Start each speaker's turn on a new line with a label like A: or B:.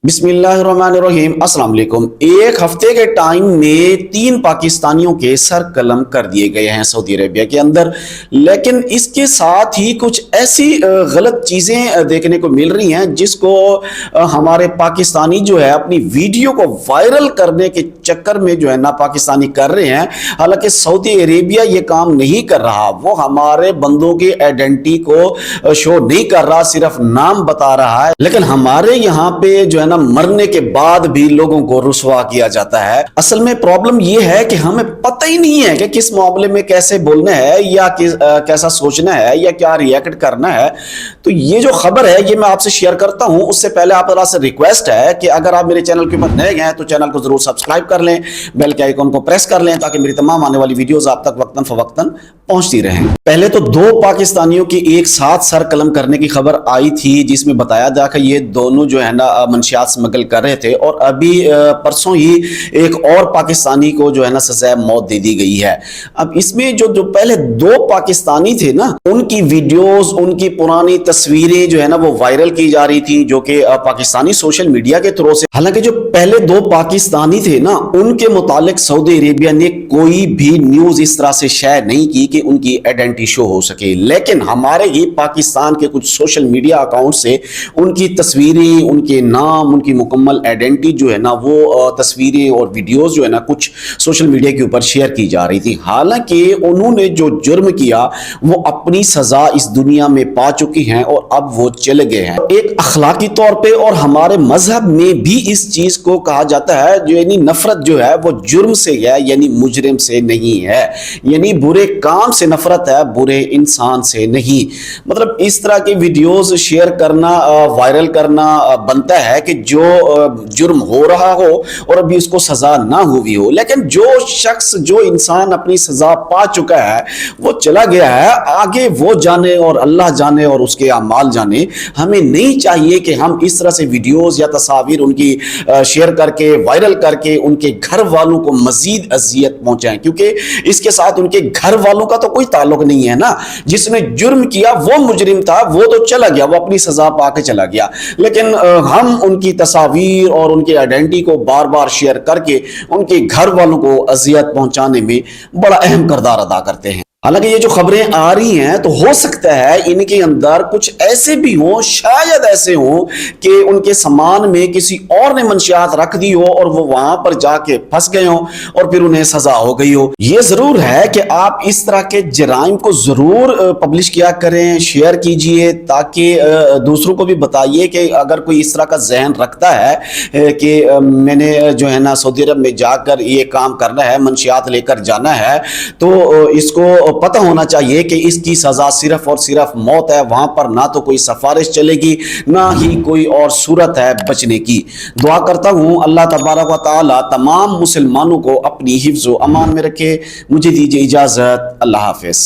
A: बिस्मिल्लाहिर्रहमानिर्रहीम। अस्सलाम वालेकुम। एक हफ्ते के टाइम में 3 पाकिस्तानियों के सर कलम कर दिए गए हैं सऊदी अरेबिया के अंदर। लेकिन इसके साथ ही कुछ ऐसी गलत चीज़ें देखने को मिल रही हैं जिसको हमारे पाकिस्तानी जो है अपनी वीडियो को वायरल करने के चक्कर में जो है ना पाकिस्तानी कर रहे हैं। हालांकि सऊदी अरेबिया ये काम नहीं कर रहा, वो हमारे बंदों की आइडेंटिटी को शो नहीं कर रहा, सिर्फ नाम बता रहा है। लेकिन हमारे यहाँ पे जो है मरने के बाद भी लोगों को रुसवा किया जाता है। असल में प्रॉब्लम यह है कि हमें पता ही नहीं है कि किस मामले में कैसे बोलना है या कैसा सोचना है या क्या रिएक्ट करना है। तो ये जो खबर है ये मैं आपसे शेयर करता हूं। उससे पहले आप से रिक्वेस्ट है कि अगर आप मेरे चैनल के ऊपर नए हैं तो चैनल को जरूर सब्सक्राइब कर लें, बेल के आइकन को प्रेस कर लें ताकि मेरी तमाम आने वाली वीडियोस आप तक वक्तन फवक्तन पहुंचती रहें। पहले तो 2 पाकिस्तानियों की एक साथ सर कलम करने की खबर आई थी जिसमें बताया जा कि ये दोनों जो है ना मंशियात स्मगल कर रहे थे और अभी परसों ही एक और पाकिस्तानी को जो है ना सजाए मौत दे दी गई है। अब इसमें जो पहले 2 पाकिस्तानी थे ना, उनकी वीडियोस, उनकी पुरानी तस्वीरें जो है ना वो वायरल की जा रही थी, जो कि पाकिस्तानी सोशल मीडिया के थ्रू से। हालांकि जो पहले 2 पाकिस्तानी थे ना, उनके मुतालिक सऊदी अरेबिया ने कोई भी न्यूज इस तरह से शेयर नहीं की कि उनकी आइडेंटिटी शो हो सके। लेकिन हमारे ही पाकिस्तान के कुछ सोशल मीडिया अकाउंट से उनकी तस्वीरें, उनके नाम, उनकी मुकम्मल आइडेंटिटी जो है ना वो तस्वीरें और वीडियोस जो है ना कुछ सोशल मीडिया के ऊपर शेयर की जा रही थी। हालांकि उन्होंने जो जुर्म किया वो अपनी सजा इस दुनिया में पा चुकी हैं और अब वो चले गए हैं। एक अखलाकी तौर पे और हमारे मजहब में भी इस चीज को कहा जाता है जो यानी नफरत जो है वो जुर्म से है, यानी मुजरिम से नहीं है, यानी बुरे काम से नफरत है, बुरे इंसान से नहीं। मतलब इस तरह के वीडियोस शेयर करना, वायरल करना बनता है कि जो जुर्म हो रहा हो और अभी उसको सजा ना हुई हो। लेकिन जो शख्स, जो इंसान अपनी सजा पा चुका है वो चला गया है, आगे वो जाने और अल्लाह जाने और उसके अमाल जाने। हमें नहीं चाहिए कि हम इस तरह से वीडियोस या तस्वीर उनकी शेयर करके, वायरल करके उनके घर वालों को मजीद अजियत पहुंचाएं, क्योंकि इसके साथ उनके घर वालों का तो कोई ताल्लुक नहीं है ना। जिसने जुर्म किया वो मुजरिम था, वो तो चला गया, वो अपनी सजा पाके चला गया। लेकिन हम उनकी तस्वीर और उनकी आइडेंटिटी को बार बार शेयर करके उनके घर वालों को अजियत पहुंचाने में बड़ा अहम किरदार अदा करते हैं। हालांकि ये जो खबरें आ रही हैं तो हो सकता है इनके अंदर कुछ ऐसे भी हों, शायद ऐसे हों कि उनके सामान में किसी और ने मंशियात रख दी हो और वो वहां पर जाके फंस गए हों और फिर उन्हें सजा हो गई हो। ये जरूर है कि आप इस तरह के जराइम को जरूर पब्लिश किया करें, शेयर कीजिए, ताकि दूसरों को भी बताइए कि अगर कोई इस तरह का जहन रखता है कि मैंने जो है ना सऊदी अरब में जाकर ये काम करना है, मंशियात लेकर जाना है, तो इसको पता होना चाहिए कि इसकी सजा सिर्फ और सिर्फ मौत है। वहां पर ना तो कोई सिफारिश चलेगी, ना ही कोई और सूरत है बचने की। दुआ करता हूं अल्लाह तबारक व तआला तमाम मुसलमानों को अपनी हिफ्ज़ व अमान में रखे। मुझे दीजिए इजाजत। अल्लाह हाफिज।